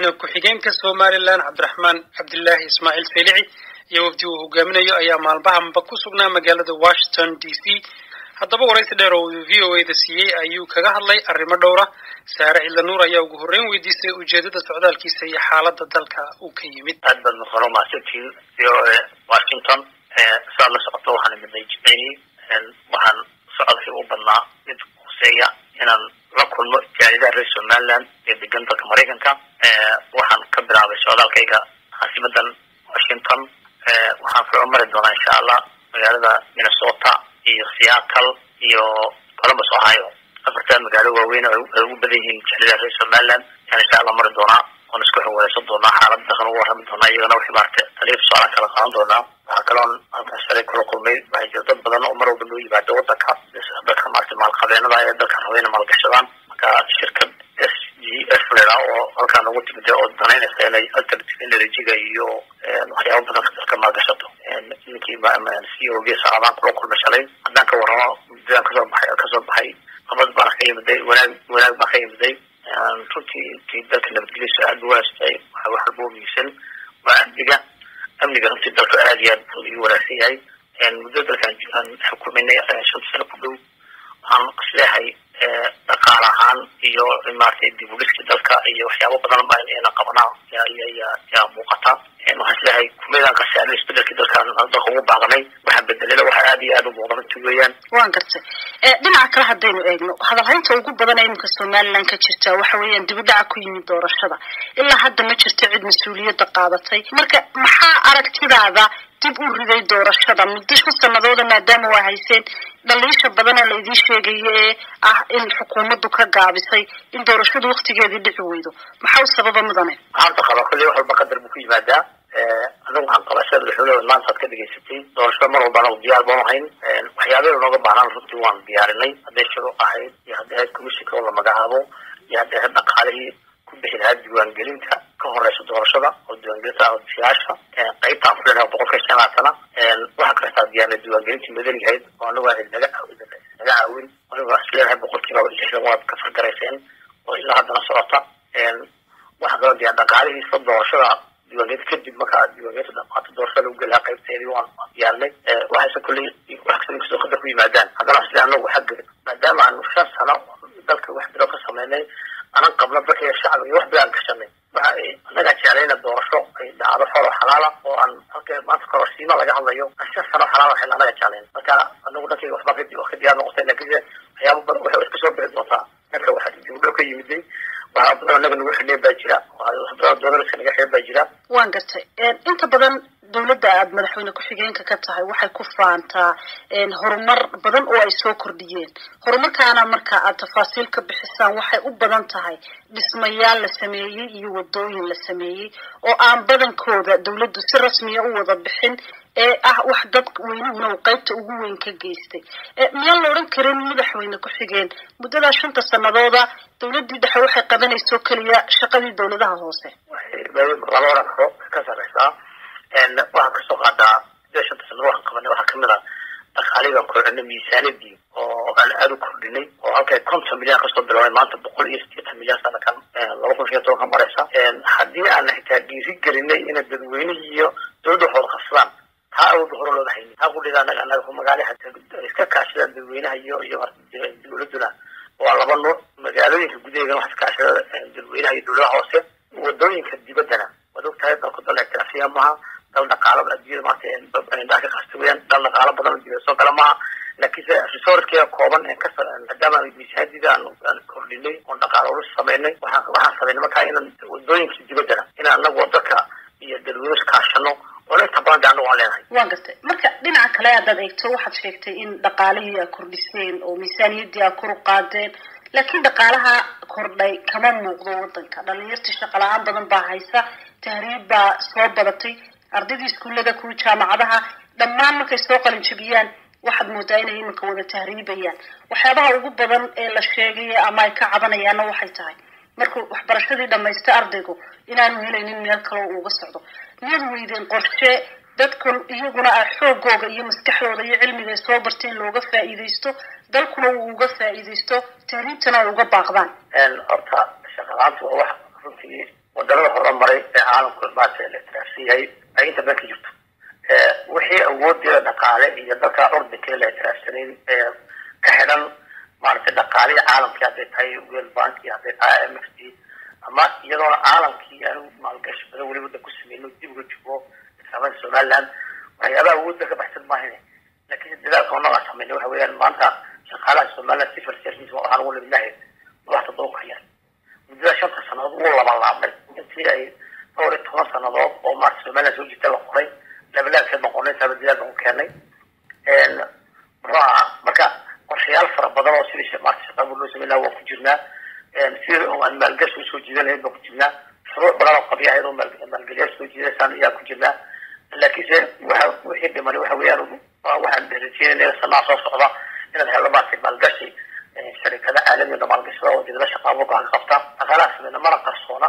madaxweyne ku-xigeenka Soomaaliland Cabdiraxmaan Cabdullaahi Ismaaciil Saylici iyo wafdi uu hogaaminayo ayaa maalmahanba ku sugnaa magaalada Washington DC. haddaba waraysi dheer oo VOA-da siiyay ayuu kaga hadlay arrimo dhowr ah. Saare Ciidla Nuur ayaa ugu horreyn weydiisay ujeedada socdaalkiisa iyo xaaladda dalka uu ka yimid. aad baad mahadsantihiin Washington saa la socoto waxaan midnay Jimcihii waxaan socodkii u badnaa mid khuseeya inaan la kulmo jaaliyadaha reer Somaliland ee degan dalka Mareykanka. waxaan ka bilaabay socdaalkayga caasimadan Washington. waxaan soo mari doonaa insha Allah magaalada Minnesota iyo Seattle iyo Columbus, Ohio. afartan magaalo waaweyn oo ugu badan yihiin jaaliyadaha reer Somaliland insha Allah mari doonaa oon isku xawaalaysan doonaa xaaladda kan ugu warrami doonaa iyagana wixii maartay taliif su'aal kala qaadan doonaa. waxaa kaloon halkan shalay kula kulmay waxay jirto dad badan oo mar walba loo yimaado waddanka dadka maartay maalqabeennada ee dalka rabeyna maalgashadaan. marka shirkad SGF oo halkaan ugu timid oo danaynaysa inay alternative energy-ga iyo waxyaabo badan dalka maalgashato. ninkii CEO-gii saacadaan kula kulmay shalay haddaan ka warramo muddadaan kasoo baxay qabad baan ka yimiday wanaag baan ka yimiday. runtii dalka nabadgelyadiisa aad buu wanaagsan yahay. wax walba miisan waa amniga runtii dalka aad iyo aad buu u wanaagsan yahay. muddo dalkaan xukuminay 5 sano ku dhow waxaan isleeyahay dhaqaale ahaan iyo maartay dib u dhiska dalka iyo waxyaabo badan baa inaan qabanaa yaa muuqata. waxaan isleeyahay kumeedaan qasaanay isbedelkii dalkaan dalka ugu baaqnay waxaan bedelay waxa aad iyo aad u muuqda runtii weeyaan. waan gartay dhinaca kale haddaynu eegno hadalhaynta ugu badan ee imika Somaliland ka jirta waxa weeyaan dib u dhac ku yimid doorashada. ilaa hadda ma jirto cid mas'uuliyadda qaadatay. marka maxaa aragtidaada dib u riday doorashada muddo 5 sanadooda maadaama waa hayseen dhaliisha badan ee la idin sheegayo ee ah in xukuumaddu ka gaabisay in doorashadu waqtigeedii dhici weydo maxaa sababa mudane? waxaan qaba kulli wax walba qadar buu ku yimaadaa. anigu waxaan qabaa sida madaxweynaha maanta aad ka dhageysatay doorashada mar walbana u diyaar baan ahayn. waxyaabaha nooga baahnaan runtii waan diyaarinay hadday shuruuc ahayd iyo hadday ahayd komishinka oo la magacaabo iyo hadday ahayd dhaqaalihii ku bixi lahaa diiwaangelinta ka horeysa doorashada oo diiwaangelinta codbixiyaasha qaybtaan ku leenahay 550. waxaa kaleta diyaarinay diiwaangelintii madaniga ahayd oo anagu ahayd naga caawin anigu isleeyahay 60% waad ka fargarayseen oo ilaa haddana socota. waxaa kaloo diyaar dhaqaalihii doorashada diiwaangelinta kadib markaa diiwaangelinta dhaqaata doorashada u galaa qaybteedii waan diyaarinay. waxayse kulley wax kasoo qadar ku yimaadaan haddana isleeyahay anagu xagga maadaama aanu 5 sano dalka wax bilo ka sameynay anan qabna dadka shacabka iyo wax bilaan gashanay anaga jeclayna doorasho ay dhacdo xor oo xalaal ah oo aan halka maanta kororsiimo laga hadlayo 5 sano xalaal ah anaga jeclayna. marka anagu dadkii waxba ka diyaar noqotay laakiin waxyaabo badan waxay iska soo bixi doontaa marka waxa dib u ka yimiday waxa badan anaga nagu xidhay baa jira wax badan doonaysa naga xidhay baa jira. waan gartay inta badan dawladda aad madaxweyne ku-xigeenka ka tahay waxay ku faantaa horumar badan oo ay soo kordhiyeen. horumarkaana marka aad tafaasiil ka bixisaan waxay u badan tahay dhismayaal la sameeyay iyo wadooyin la sameeyay oo aan badankooda dawladdu si rasmi ah u wada bixin ee ah wax dad weynuhuna qaybta ugu weyn ka geystay. miyaan la oran karin madaxweyne ku-xigeen muddada 5 sanadooda dawladdii dhexe waxay qabanayso kaliya shaqadii dawladaha hoose? laba oran karo ka sareysaa. waxaan kasoo qaadaa 5 sano waxaan qabanay waxaa kamid ah dhaqaaliga kordhinay miisaaniyadii oo aan aad u kordhinay oo halkay 50 milyan kasoo bilaabay maanta 180 milyan sanakan 2015 ka maraysa. haddii aan xitaa dhiiri gelinay in dadweynaha iyo dawladda hor qabsadaan taa awood hore loo haynin taa ku dhigana anaga magaalaha iska kaashada dadweynaha iyo dawladuna waa laba nooc. magaalooyinka gudaheeda wax kaashada dadweynaha iyo dawladda hoose. wadooyinka dibaddana wadogtahay dalka dalka Afrika maaha dal dhaqaale adduunka maanta dadka qaastayaan dal dhaqaale badan oo soo kala maaha laakiin resource-ka kooban ee ka maadaama miisaaniyadda aan kordhinay oo dhaqaale u sameynay waxaan sameynay markaa in wadooyinka dibaddana in anagu wadada iyo dadweynaha kaashano oo inta badan aan u leenahay. waan gartay marka dhinaca kale aad eegto waxaad sheegtay in dhaqaalihii ay kordhiseen oo miisaaniyaddii ay kor u qaadeen laakiin dhaqaalaha kordhay kama muuqdo waddanka. dhalinyarta shaqo la'aan badan baa haysa, tahriib baa soo badatay, ardaydii iskuullada kuwa jaamacadaha dhammaan markay soo qalin jabiyaan waxaad moodaa inay iminka wada tahriibayaan. waxyaabaha ugu badan ee la sheegay ama ay ka cabanayaanna waxay tahay markuu waxbarashadii dhamaysta ardaygu inaanu helaynin meel kale oo uga socdo. miyad weydeen qorshe dadkan iyaguna ay xoogooga iyo maskaxdooda iyo cilmiga soo barteen looga faa'iideysto dalkuna uu uga faa'iideysto tahriibtana ay uga baaqdaan? horta shaqadaantu waa wax runtii wadamada horumaray ee caalamka maanta la tiraasiyay ay inta badan ka jirto wixii awoodeeda dhaqaale iyo dalka ordinka la tiraasanayn ka xidhan maaragtay dhaqaalihi caalamka hadday tahay World Bank iyo hadday tahay IMF ama iyadoona caalamkii aanu maalgashi badan weli wadda ku sameyno dib uga joogo islaamada Somaliland waxyaabaha awoodda ka baxsan maahan laakiin dadaalka nooga sameeyay waxa weeyaan maanta shaqaalaha Somaliland civil service waxaan ugu leeyahay wax tadoo ka yar muddo 5 sanadood oo laba laabmay intii ay dhowr 10 sanadood oo maaragtay Somaliland soo jirtay la qoray levelka ka noqonay sababta uu keenay marka qorshayaal fara badan oo sidii maaragtay shaqada loo sameeyay waa ku jirnaa sida oo aan maalgashi soo jiidanay ku jirnaa shuruuc badan oo qabiyaha oo maalgashi soo jiidanaysan ayaa ku jirnaa laakiin wixii dhiman waxa weeyaan waxaan dheeraynaa sanad soo socda in la helo maaragtay maalgashi shirkada caalamiga maalgashiga oo dad la shaqeeyo ka qabta aqalaas min mara qarsoona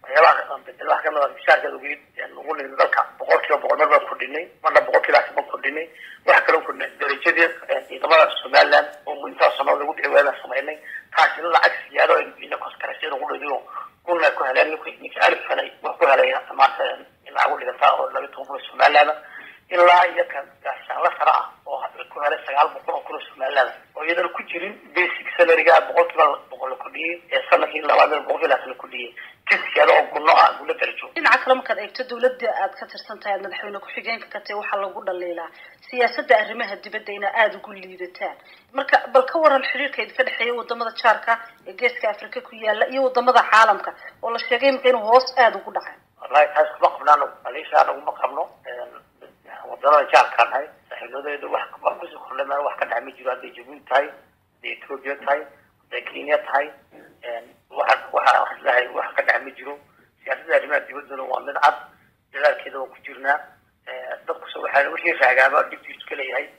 waxyaabaha bedelaha kamid ah bishaarka ugu leeyahay dalka boqolkiiba marba ku dhinay marna boqolkiiba ku dhinay waxa kale oo ku darajada ciidamada Somaliland oo inta sanad lagu dhaweeyay sameeynay taasi la cagsi yaado in la koskaraysay ugu leeyahay kuna ku helaan in arif fanay wax ku helay maanta in la ugu dhigata oo laga tuuro Somaliland ilaa iyo kan gaashaan la fara oo ku helay 900 oo Somaliland oo iyadoo ku jirin basic salary-ga boqolkiiba ku dhigay sanadkii 200 ku dhigay كسيادة أو قلنا ولا ترجو. إن عكرم كان يكتدولد كثر سنتين مدحونا كحجين كتير وحلا قلنا الليلة سياسة الرمها دي بدينا آد كل ليدتان. مرك بالكور الحرير كيد في الحياة وضمضة شاركة جيس كأفريقيا كويا لا يوضمضة عالمك والله الشيء كانوا هوس آد وكل حاجة. الله يحس مقبلنا ليش أنا ومقبلنا وضمضة شاركة هاي سحلو ده يدو واحد مركز كل ما واحد عم يجوا دي جبين تاي دي إثيوبيا تاي دي كينيا تاي واحد لا واحد عم يجرو سياسة الرماد يبدو ومن عب جلال كده وكجرنا دقوا سوي حاجة وش يفعل جاب دكتور كله هاي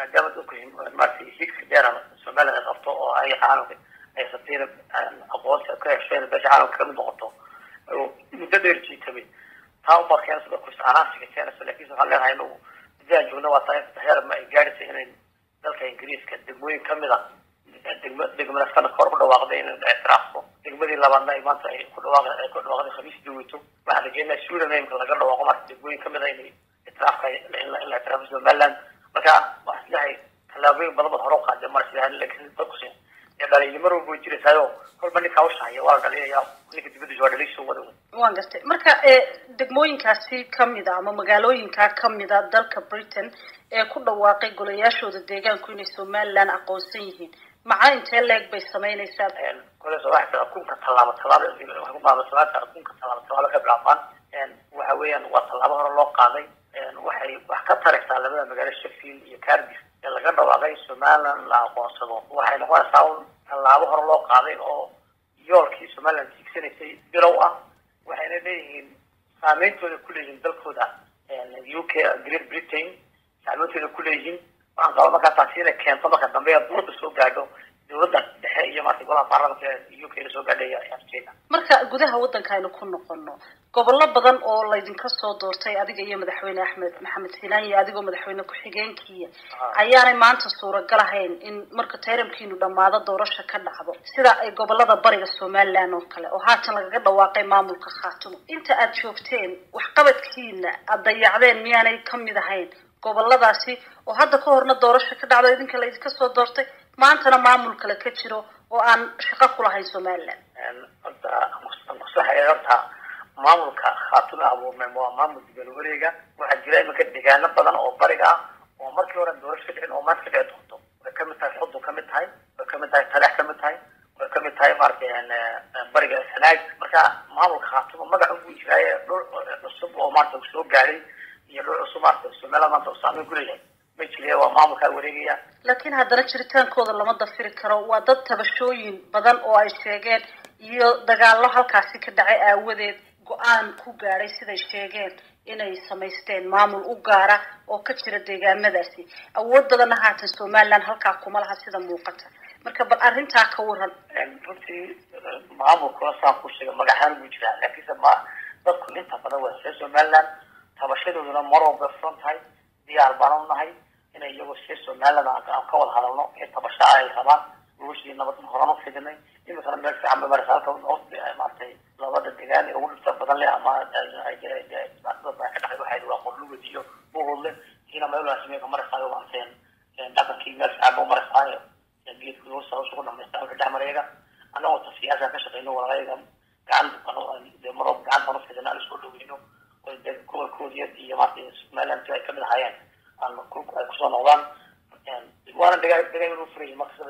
عندما دكتور ما في شيء في دارنا سمعنا الأبطاء أي عالم أي سطير أقواس كيف شيء بس عالم كم ضغطه متدرج شيء كبير هاو ما كان سبق بس عناصر كثيرة لكن خلينا هاي إنه زين جونا وطايف تهير ما يجاري سهرين ذلك إنجليز كدموين كمذا دقمنا السنة كورب دواقدين الاعتراف دقمدي لبعضنا إيمان تاي كل واقد خميس دويتو بعد جينا سورة نيم كلا قرر واقمات دقمين كمذا إني اعتراف الاعتراف زمالان بكا واحد لهي تلابين بضبط هروقا جمال سيدان لكن تقصين يعني يمروا بوجيري سايو كل من كاوشها يوارد عليه يا وليك تبدو جوار ليش هو ده waan gartay marka degmooyinkaasi kamid ama magaalooyinka kamid ah dalka Britain ee ku dhawaaqay golayaashooda deegaanku inay Somaliland aqoonsan yihiin maxaa intee leeg bay sameynaysaa kole soo waxda kunka talaabo waxa baaba salaada kunka talaabo ka bilaabaan waxa weeyaan waa talaabo hore loo qaaday waxay wax ka taraysaa labada magaalo Sheffield iyo Cardiff ee laga dhawaaqay Somaliland la aqoonsado waxay noqonaysaa talaabo hore loo qaaday oo yoolkii Somaliland tigsanaysay bilow ah waxayna leeyihiin saameyntooda ku leeyihiin dalkooda UK Great Britain saameyntooda ku leeyihiin waxaan qabaa markaa taasiina keento marka dambe dowladda soo gaadho dowladda dhexe iyo markii golaha baarlamaanka UK la soo gaadhay ayaa jeeda marka gudaha waddanka aynu ku noqono gobollo badan oo laydinka soo doortay adiga iyo madaxweyne Axmed Maxamed Silaan iyo adigoo madaxweyne ku xigeenkiya ayaanay maanta suuragal ahayn in marka tayramkiinu dhamaado doorasho ka dhacdo sida ay gobollada bariga Somaliland oo kale oo haatan laga dhawaaqay maamulka Khaatumo inta aad joogteen wax qabadkiina aad dayacdeen miyaanay kamid ahayn gobolladaasi oo hadda ka horna doorasho ka dhacdo idinka la iska soo doortay maantana maamul kale ka jiro oo aan shaqo ku lahayn Somaliland maamulka Khaatumo abuurmay waa maamul dibal wareega waxa jira in ka deegaano badan oo bariga ah oo markii hore doorasho dhicin oo maanta ka dhacdo way ka mid tahay xudu ka mid tahay way ka mid tahay talax ka mid tahay way ka mid tahay markaan bariga Sanaag marka maamulka Khaatumo magac uu jiray dhul cusub oo maanta soo gaaray iyo dhul cusub maanta Somaliland maanta saameyn ku leeyahay ma jiray waa maamulka wareegaya laakiin haddana jiritaankooda lama dafiri karo waa dad tabashooyin badan oo ay sheegeen iyo dagaallo halkaasi ka dhacay aawadeed go'aan ku gaaray siday sheegeen inay samaysteen maamul u gaara oo ka jira deegaamadaasi awoodadana haatan Somaliland halka kuma laha sida muuqata marka bal arinta ka waran runtii maamulka saan ku sheegay magaxaan u jira laakiin ma dadku inta badan waa Somaliland tabashadooduna mar walba frontahay diyaar baan u nahay inay iyagu Somaliland ka wada hadalno ee tabasha ay rabaan وشي نبض هرانو فيدني مثلا مالك عم برسالة ونقص معناتها لابد الدجال يقول بدل لها ما كده واحد وأقول له بديو بقول له هنا ما يقول اسمه كمرة خايو معناتها دابا كي مالك عم مرة خايو جيت فلوس أو شغل عم يستعمل ده مريجا أنا وتصفيات كشغله ولا غيره كان مرض كان مرض في الناس كله بينه كل يدي معناتها ما لم تكمل حياة أنا كل نظام وانا دقايق الوفري مقصد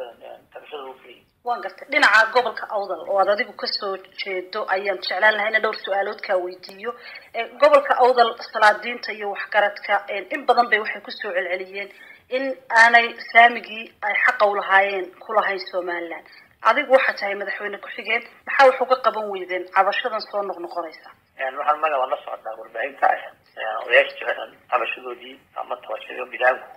تبشر الوفري waan gartay dhinaca gobolka awdal oo aad adigu kasoo jeedo ayaan jeclaan lahaa in dhowr su'aalood ka weydiiyo gobolka awdal salaadiinta iyo waxgaradka in badan bay waxay ku soo celceliyeen in aanay saamigii ay xaq u lahaayeen ku lahayn Soomaaliland adigu waxa tahay madaxweyne ku xigeen maxaa wax uga qaban weydeen cabashadan soo noqnoqonaysa waxaan magaca la socdaa warbaahinta odayaasha cabashadoodii ama tawashado bilaanku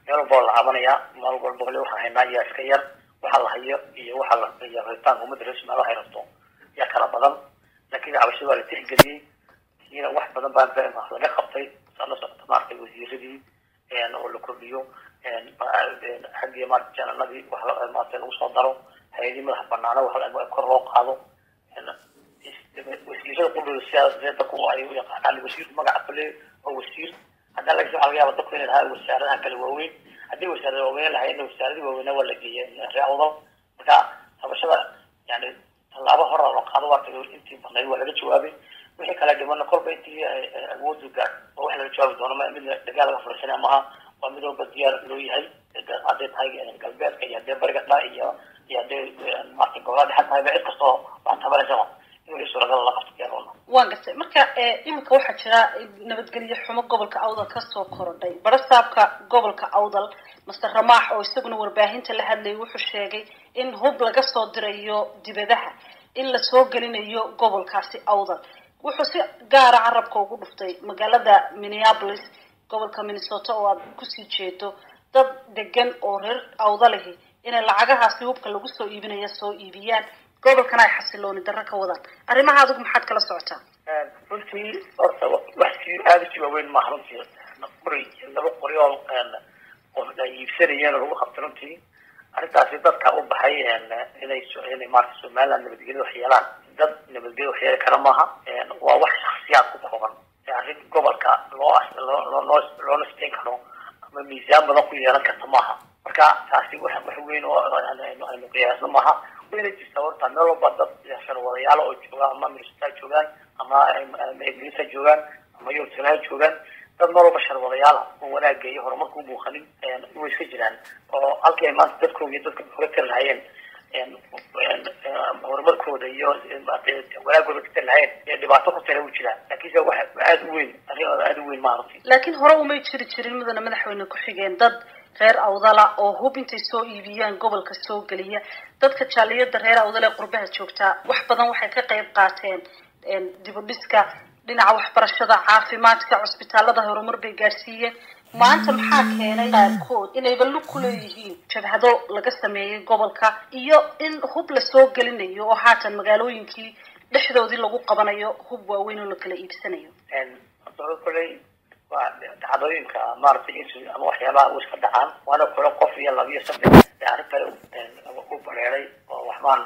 meel walba la cabanaya meel walba waxa haynaa yaa iska yar waxa la hayo iyo waxa la hayo reetaan umada rasmi ah hayrato ya kala badan laakiin cabashada waa la tixgeliyay ina wax badan baa laga qabtay sana socota markay wasiiradii oo la kordhiyo xagga marjanadii wax la maartay lagu soo daro hay'adii madax banaana wax la kor loo qaado wasiirada qudus siyaasadda ku ay u yaqaanaan wasiir magaca kale oo wasiir هذا اللي يسمع عليها بتقول إن هاي وسعرها كالواوين هذه وسعر الواوين اللي هي إنه وسعر الواوين ولا جيه الرياضة بتاع هذا شباب يعني الله بحر الله قادوا وقتلوا أنتي بخلي ولا جوابي وهي كلا جمالنا قرب أنتي أبوز وقع وإحنا الجواب دونا ما من دجال غفرسنا معها ومنه بديار لوي هاي عادة هاي يعني قلبيات كي يدي بركة لا يدي ما تقولها حتى هاي بعد قصة وأنت بلا جواب waan gartay marka imika waxa jira nabadgelyo xumo gobolka awdal ka soo korodhay barasaabka gobolka awdal Mr. Ramaax oo isaguna warbaahinta la hadlay wuxuu sheegay in hub laga soo dirayo dibadaha in la soo gelinayo gobolkaasi awdal wuxuu si gaar ah carabka ugu dhuftay magaalada Minneapolis gobolka Minnesota oo aad ku sii jeedo dad degan oo reer awdalahi in lacagahaasi hubka lagu soo iibinayo soo iibiyaan gobolkan ay xasilooni darro ka wadaan arrimaha adigu maxaad kala socotaa runtii horta wax si aad u weyn ma runtii laba qori oo la iibsanayeen lagu qabtay runtii arrintaasi dadka u baxay inay maarta Soomaaliland nabadgelyo waxyeelaan dad nabadgelyo waxyeelo kara maaha waa wax shakhsiyaad ku kooban arrin gobolka loo nasteen karo ama miisaan badan ku yeelan karta maaha marka taasi wax weyn oo aynu qiyaasno maaha وين التصور تناول بعض يحصل وياله أو جوان أما مرستة جوان أما إنجليزة جوان أما يوتيوب جوان تناول بشر وياله ولا جاي هرمك وبوخني ويسجلان أو ألقي ما تذكروا يذكر فكر العين هرمك وده ولا يقول فكر العين اللي بعتقد تلو جلان لكن إذا واحد أدوين ما أعرف لكن هرو ما يشتري مثلا مدحونا كحجين ضد غير awdala oo hubinta soo iibiyaan gobolka soo galiya dadka jaaliyada reer awdala qurbaha joogta wax badan waxay ka qayb qaateen dib u dhiska dhinaca waxbarashada caafimaadka cusbitaalada horumar bay gaarsiiyeen maanta maxaa keenay qaarkood inay bal ku leeyihiin jabhado laga sameeyay gobolka iyo in hub la soo galinayo oo haatan magaalooyinkii dhexdoodii lagu qabanayo hub waaweyn oo la kala iibsanayo dhacdooyinka maartay ama waxyaabaha uu iska dhacaan waana kula qof iyo laba iyo saddex arrinta uu bareeray oo waxbaan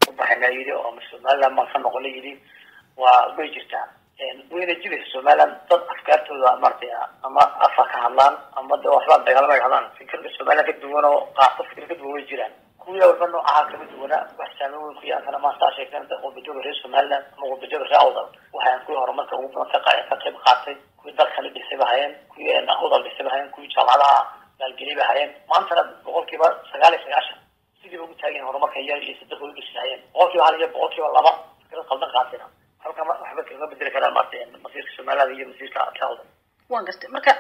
u baxnayay oo Soomaaliland ma ka noqon yiri waa way jirtaa wayna jiraysaa Soomaaliland dad afkaartooda maartay ama afa ka hadlaan ama waxba dagaalama hadlaan fikirka Soomaaliland ka duwan oo qaabka fikirka duwan jiraan kuwa walba nooca kala duwan wax saameyn ku yeelan ma saasheekan oo bijoog reer Soomaaliland ama bijoog reer awdal waxaan ku horumarka ugu badan ka qayb qaatay dadkana dhisayeen kuwa awdal dhisayeen kuwa jaamacadaha galgaliba hayeen maanta boqolkiiba 99 sidii ugu taagan horumarka yar iyo saddex u dhisayeen boqolkiiba hal iyo boqolkiiba laba kala qaldan qaatayna halka waxba kaga bedeli karaan maarteen masiirka Soomaaliland iyo masiirka awdal waan gartay marka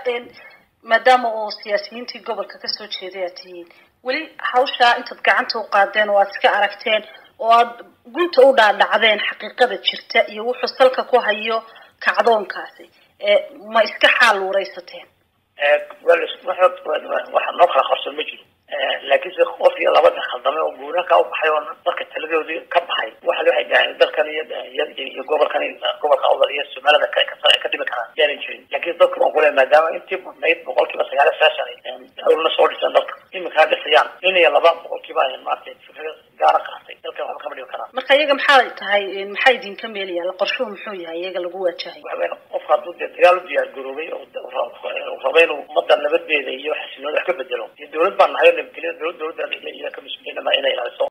maadaama oo siyaasiyiintii gobolka ka soo jeeday atiin wali hawsha inta gacanta u qaadeen oo aad iska aragteen oo aad gunta u dhaadhacdeen xaqiiqada jirta iyo wuxuu salka ku hayo kacdoonkaasi ما إسكحال ورئيستين. واحد نقرأ خاصة مجد لكن إذا خوف يلا بدنا خدمة وجونا كأو بحيوان ضرك التلفزيون كبحي واحد يعني ضرك كان يجوبر كان يجوبر كأوضل يسمى لنا كتب كلام يعني شيء لكن ضرك ما ما دام أنت نيت بقول كذا سيارة ساسة يعني أول نصور يصدق إن كان السيارة إن يلا بقى بقول كذا baa maartay fikrad gaar ah qaatay dalka waxa ka badhiyo karaa marka iyaga maxay tahay maxay idin ka meelaya qorshuhu muxuu yahay iyaga lagu waajahay waxa qof hadduu dagaal u diyaar garoobay oo rabaynu ummadda nabadeeda iyo xasiloonida wax ka bedelo dowlad baan nahay nabadgelyo dowladda iyo ka mas'uuliyadda inay ilaaliso